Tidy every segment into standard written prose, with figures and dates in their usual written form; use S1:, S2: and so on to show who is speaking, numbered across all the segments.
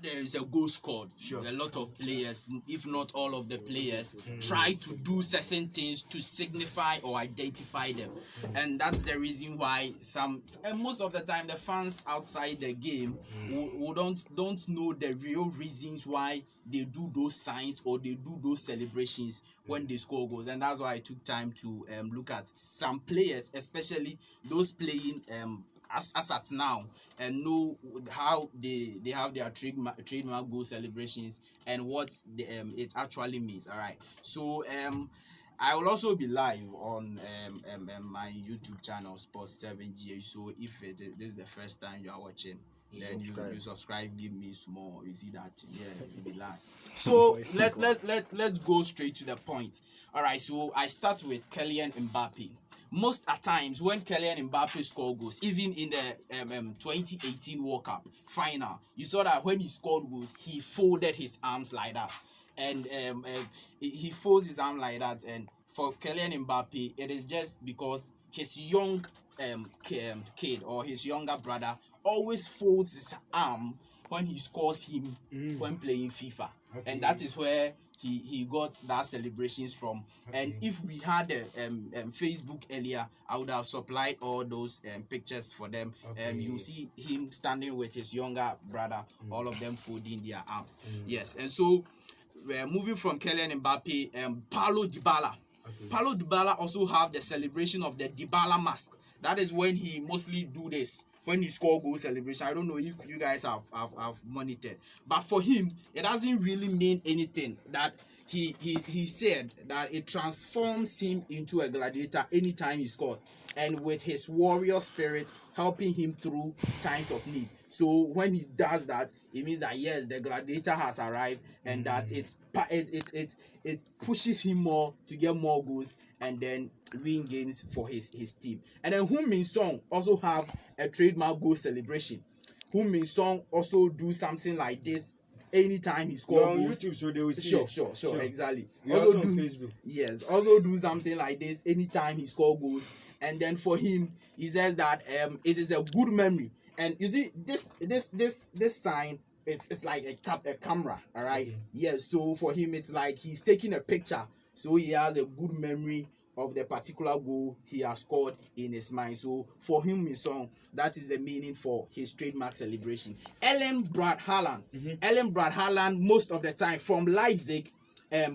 S1: there is a goal scored, a lot of players, if not all of the players, try to do certain things to signify or identify them, and that's the reason why and most of the time the fans outside the game who don't know the real reasons why they do those signs or they do those celebrations when they score goals. And that's why I took time to look at some players, especially those playing as at now, and know how they have their trademark goal celebrations and what it actually means. All right, so I will also be live on my YouTube channel Sports 7GH. So if this is the first time you are watching, then you subscribe, give me small. You see that? Yeah, you'll be live. So let's go straight to the point. All right, so I start with Kylian Mbappe. Most at times when Kylian Mbappe scored goals, even in the 2018 World Cup final, you saw that when he scored goals, he folded his arms like that, and he folds his arm like that. And for Kylian Mbappe, it is just because his young kid or his younger brother always folds his arm when he scores him when playing FIFA, and that is where he got that celebrations from. And if we had Facebook earlier, I would have supplied all those pictures for them. You see him standing with his younger brother, all of them folding their arms. Yes, and so we're moving from Kylian Mbappe, Paulo Dybala. Paulo Dybala also have the celebration of the Dybala mask. That is when he mostly do this when he score goal celebration. I don't know if you guys have monitored, but for him it doesn't really mean anything. That he said that it transforms him into a gladiator anytime he scores, and with his warrior spirit helping him through times of need. So when he does that, it means that yes, the gladiator has arrived, and that it pushes him more to get more goals and then win games for his team. And then Heung-min Son also have a trademark goal celebration. Heung-min Son also do something like this anytime he scores goals.
S2: On YouTube, so they will see.
S1: Sure, exactly.
S2: Also do on Facebook.
S1: Yes, also do something like this anytime he scores goals. And then for him, he says that it is a good memory. And you see this sign, it's like a camera, all right? Okay. Yes, so for him it's like he's taking a picture, so he has a good memory of the particular goal he has scored in his mind. So for him, his song, that is the meaning for his trademark celebration. Erling Braut Haaland, most of the time from Leipzig,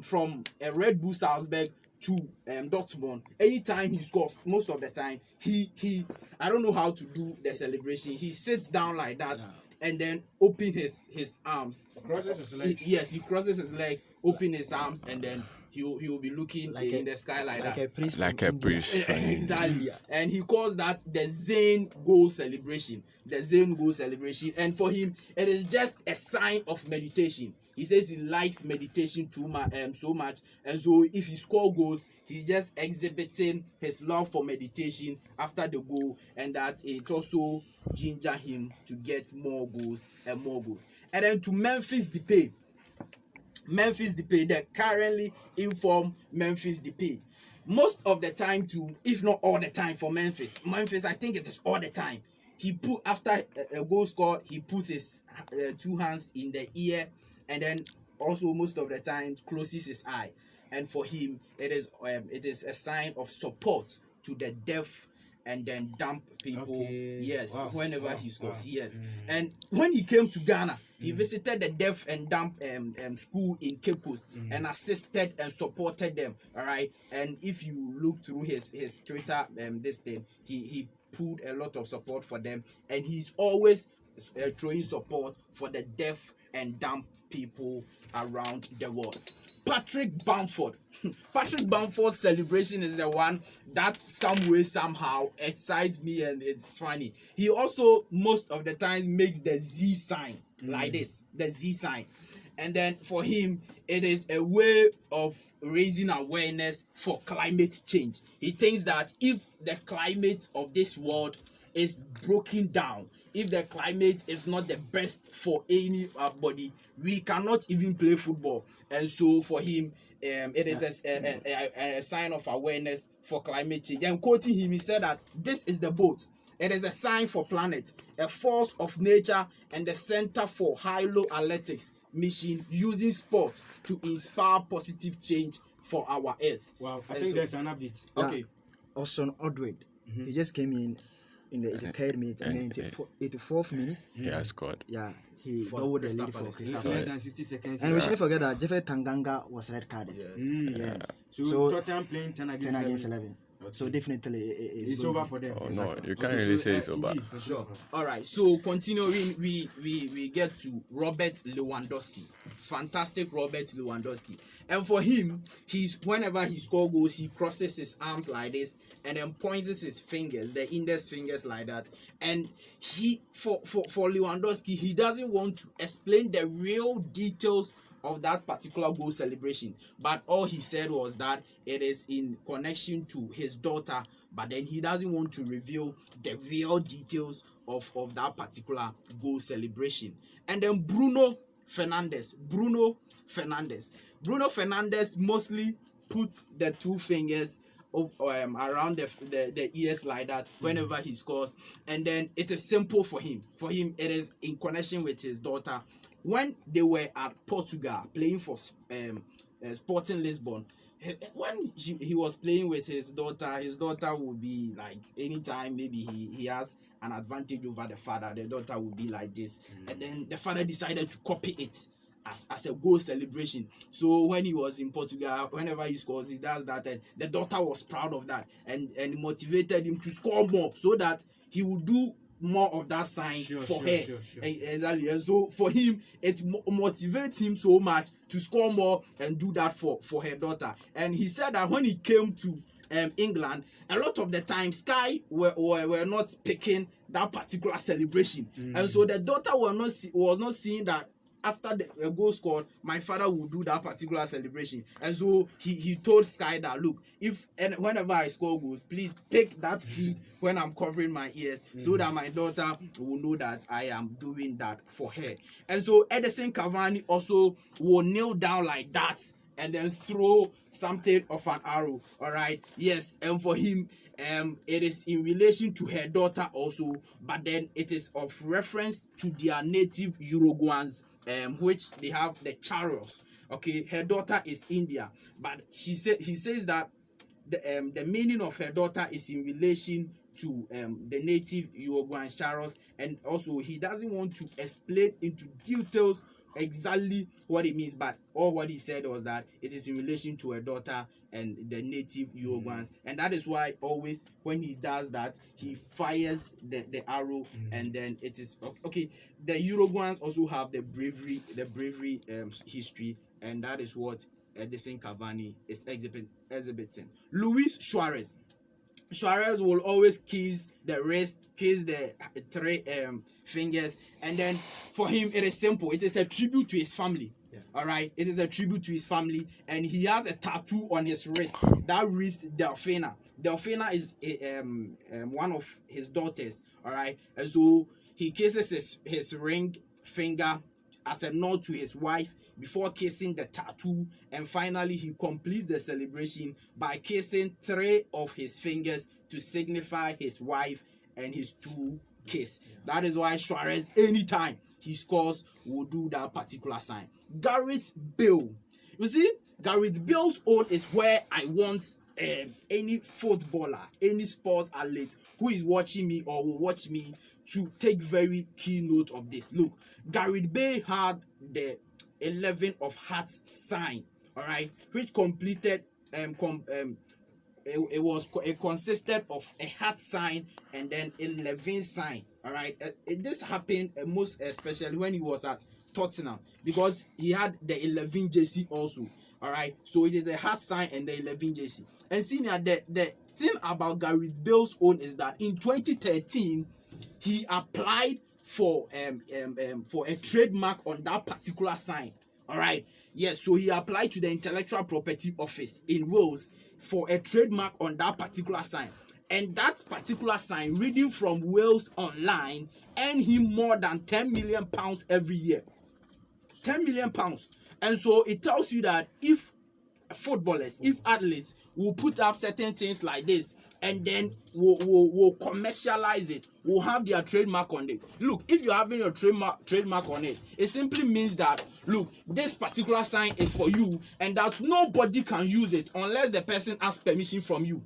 S1: from Red Bull Salzburg to Dortmund, anytime he scores, most of the time he I don't know how to do the celebration. He sits down like that. Yeah. And then open his arms.
S2: Crosses his legs.
S1: Yes, he crosses his legs, open his arms, and then he will be looking like in the sky like that.
S3: Like a priest.
S1: Exactly. And he calls that the Zen goal celebration. The Zen goal celebration. And for him, it is just a sign of meditation. He says he likes meditation so much. And so if he scores goals, he's just exhibiting his love for meditation after the goal, and that it also ginger him to get more goals and more goals. And then to Memphis Depay, the currently informed Memphis Depay. Most of the time, if not all the time, for Memphis, I think it is all the time. He put after a goal scored, he puts his two hands in the ear, and then also most of the time closes his eye. And for him, it is a sign of support to the deaf and then dumb people. Okay. Yes, whenever he scores. Yes. And when he came to Ghana, he visited the deaf and dumb school in Cape Coast and assisted and supported them. All right. And if you look through his Twitter this thing, he put a lot of support for them, and he's always throwing support for the deaf and dumb people around the world. Patrick Baumford. Patrick Baumford's celebration is the one that some way somehow excites me, and it's funny. He also most of the time makes the Z sign like this, the Z sign. And then for him, it is a way of raising awareness for climate change. He thinks that if the climate of this world is broken down, if the climate is not the best for anybody, we cannot even play football. And so for him, it is a sign of awareness for climate change. And quoting him, he said that this is the boat. It is a sign for planet, a force of nature, and the center for hydroelectrics mission using sport to inspire positive change for our earth.
S2: Wow, I think there's an update.
S1: Okay.
S3: Austin Odward. He just came in the 83rd minute and then 84th minute.
S4: He has scored.
S3: Yeah, he
S1: For
S3: doubled the
S1: Crystal
S3: lead for
S1: Palace.
S3: Crystal
S2: Less
S3: Palace.
S2: than 60 seconds.
S3: And we shouldn't forget that Jeffrey Tanganga was red carded.
S1: Yes.
S2: So,
S3: So,
S2: Tottenham playing 10 against
S3: 10 against
S2: 11.
S3: 11. So definitely
S2: It's over for them.
S4: Oh no, you can't really say it's over.
S1: Sure. All right. So continuing, we get to Robert Lewandowski. Fantastic Robert Lewandowski. And for him, whenever he scores goals, he crosses his arms like this and then points his fingers, the index fingers like that. And for Lewandowski, he doesn't want to explain the real details of that particular goal celebration, but all he said was that it is in connection to his daughter, but then he doesn't want to reveal the real details of that particular goal celebration. And then Bruno Fernandez mostly puts the two fingers around the ears like that whenever he scores, and then it is simple for him. It is in connection with his daughter. When they were at Portugal playing for Sporting Lisbon, when he was playing with his daughter would be like, anytime maybe he has an advantage over the father, the daughter would be like this, and then the father decided to copy it as a goal celebration. So when he was in Portugal, whenever he scores, he does that, and the daughter was proud of that and motivated him to score more so that he would do more of that sign for her. Sure. Exactly. And so for him, it motivates him so much to score more and do that for her daughter. And he said that when he came to England, a lot of the time Sky were not picking that particular celebration, and so the daughter was not seeing that after the goal scored, my father will do that particular celebration. And so he told Sky that, look, whenever I score goals, please pick that feed when I'm covering my ears, so that my daughter will know that I am doing that for her. And so Edison Cavani also will kneel down like that and then throw something of an arrow. All right. Yes. And for him, it is in relation to her daughter also, but then it is of reference to their native Uruguayans, which they have the Charros. Okay, her daughter is India, but he says that the meaning of her daughter is in relation to the native Uruguayan Charros, and also he doesn't want to explain into details exactly what it means, but all what he said was that it is in relation to her daughter and the native Uruguayans, and that is why always when he does that, he fires the arrow, and then it is okay. The Uruguayans also have the bravery history, and that is what Edison Cavani is exhibiting. Luis Suarez will always kiss the wrist, kiss the three fingers, and then for him it is simple. It is a tribute to his family. Yeah. All right, it is a tribute to his family, and he has a tattoo on his wrist. That wrist, Delfina. Delfina is one of his daughters. All right, and so he kisses his ring finger as a nod to his wife before kissing the tattoo, and finally he completes the celebration by kissing 3 of his fingers to signify his wife and his 2 kiss. Yeah. That is why Suarez, anytime he scores, will do that particular sign. Gareth Bale. You see, Gareth Bale's own is where I want any footballer, any sports athlete who is watching me or will watch me to take very key note of this. Look, Gareth Bale had the 11 of hearts sign, all right, which completed it consisted of a heart sign and then 11 sign, all right. This happened most especially when he was at Tottenham, because he had the 11 jersey also, all right. So it is the heart sign and the 11 jersey. And senior, the thing about Gareth Bale's own is that in 2013 he applied for a trademark on that particular sign. All right. Yes, so he applied to the Intellectual Property Office in Wales for a trademark on that particular sign. And that particular sign, reading from Wales Online, earned him more than £10 million every year. £10 million. And so it tells you that if footballers, if athletes will put up certain things like this and then will commercialize it, will have their trademark on it. Look, if you're having your trademark on it, it simply means that, look, this particular sign is for you and that nobody can use it unless the person asks permission from you.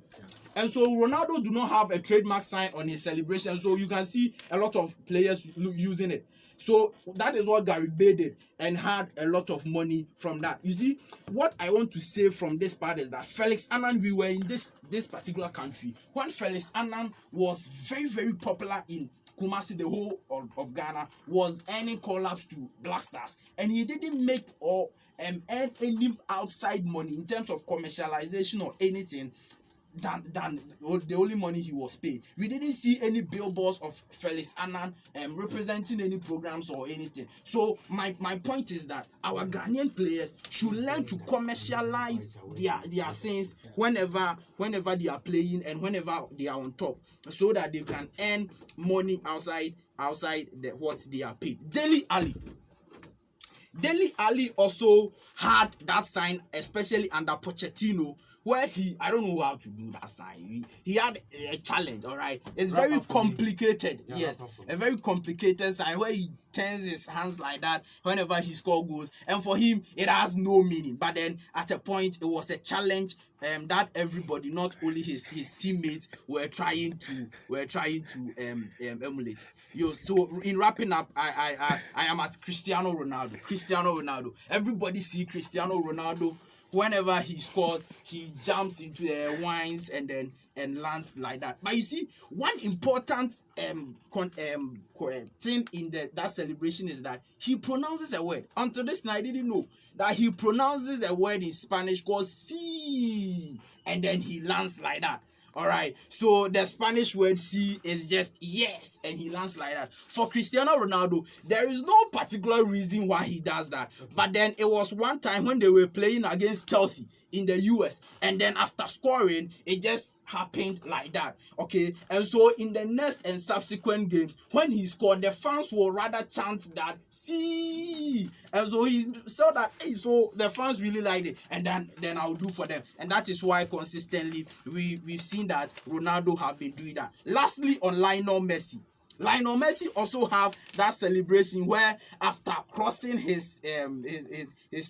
S1: And so Ronaldo do not have a trademark sign on his celebration, so you can see a lot of players using it. So that is what Gareth Bale did and had a lot of money from that. You see, what I want to say from this part is that Felix Annan, we were in this particular country when Felix Annan was very, very popular in Kumasi, the whole of Ghana, was earning call-ups to Black Stars, and he didn't make or earn any outside money in terms of commercialization or anything than the only money he was paid. We didn't see any billboards of Felix Annan representing any programs or anything. So my point is that our Ghanaian players should learn to commercialize their things whenever they are playing and whenever they are on top, so that they can earn money outside what they are paid. Dele Alli also had that sign, especially under Pochettino, where I don't know how to do that sign. He had a challenge, all right? It's very complicated. Yes, a very complicated sign where he turns his hands like that whenever he scores goals. And for him, it has no meaning. But then at a point, it was a challenge that everybody, not only his teammates, were trying to emulate. So in wrapping up, I am at Cristiano Ronaldo. Everybody see Cristiano Ronaldo. Whenever he scores, he jumps into the wines and lands like that. But you see, one important thing in that celebration is that he pronounces a word. Until this night, I didn't know that he pronounces a word in Spanish called "sí," and then he lands like that. All right, so the Spanish word "sí" is just yes, and he lands like that. For Cristiano Ronaldo, there is no particular reason why he does that. But then it was one time when they were playing against Chelsea in the US, and then after scoring, it just happened like that. Okay, and so in the next and subsequent games, when he scored, the fans will rather chant that "sí," and so he saw that. Hey, so the fans really liked it, and then I'll do for them, and that is why consistently we've seen that Ronaldo have been doing that. Lastly, on Lionel Messi also have that celebration where after crossing his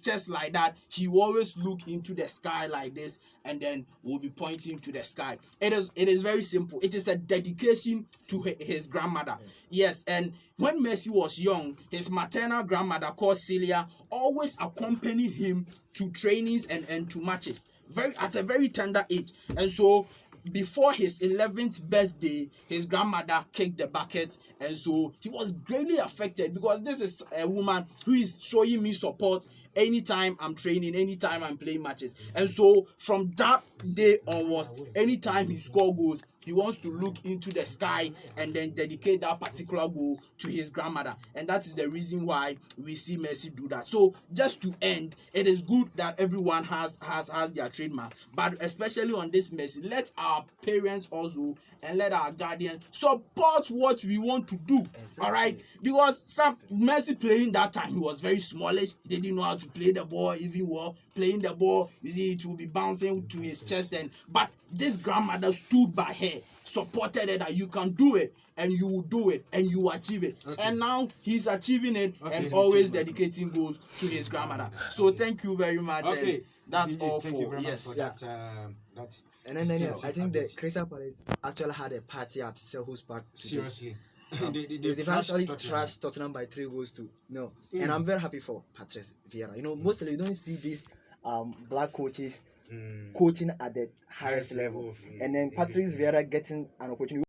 S1: chest like that, he will always look into the sky like this and then will be pointing to the sky. It is very simple. It is a dedication to his grandmother. Yes, and when Messi was young, his maternal grandmother called Celia always accompanied him to trainings and to matches at a very tender age. And so before his 11th birthday, his grandmother kicked the bucket, and so he was greatly affected because this is a woman who is showing me support anytime I'm training, anytime I'm playing matches. And so from that day onwards, anytime he scores goals, he wants to look into the sky and then dedicate that particular goal to his grandmother. And that is the reason why we see Messi do that. So just to end, it is good that everyone has their trademark, but especially on this Messi, let our parents also and let our guardians support what we want to do. Exactly. All right, because some Messi playing that time, he was very smallish. He didn't know how to play the ball even well. Playing the ball, you see, it will be bouncing to his chest, but this grandmother stood by her, supported her that you can do it, and you will do it, and you will achieve it. Okay. And now he's achieving it, and always dedicating goals to his grandmother. So thank you very much.
S2: Okay,
S1: that's all for
S2: yes.
S3: That. And then I think the Crystal Palace actually had a party at Selhurst Park today.
S2: Seriously.
S3: They've actually trashed Tottenham by 3 goals to no. And I'm very happy for Patrice Vieira. You know, mostly you don't see these black coaches coaching at the highest level. And then Patrice Vieira getting an opportunity.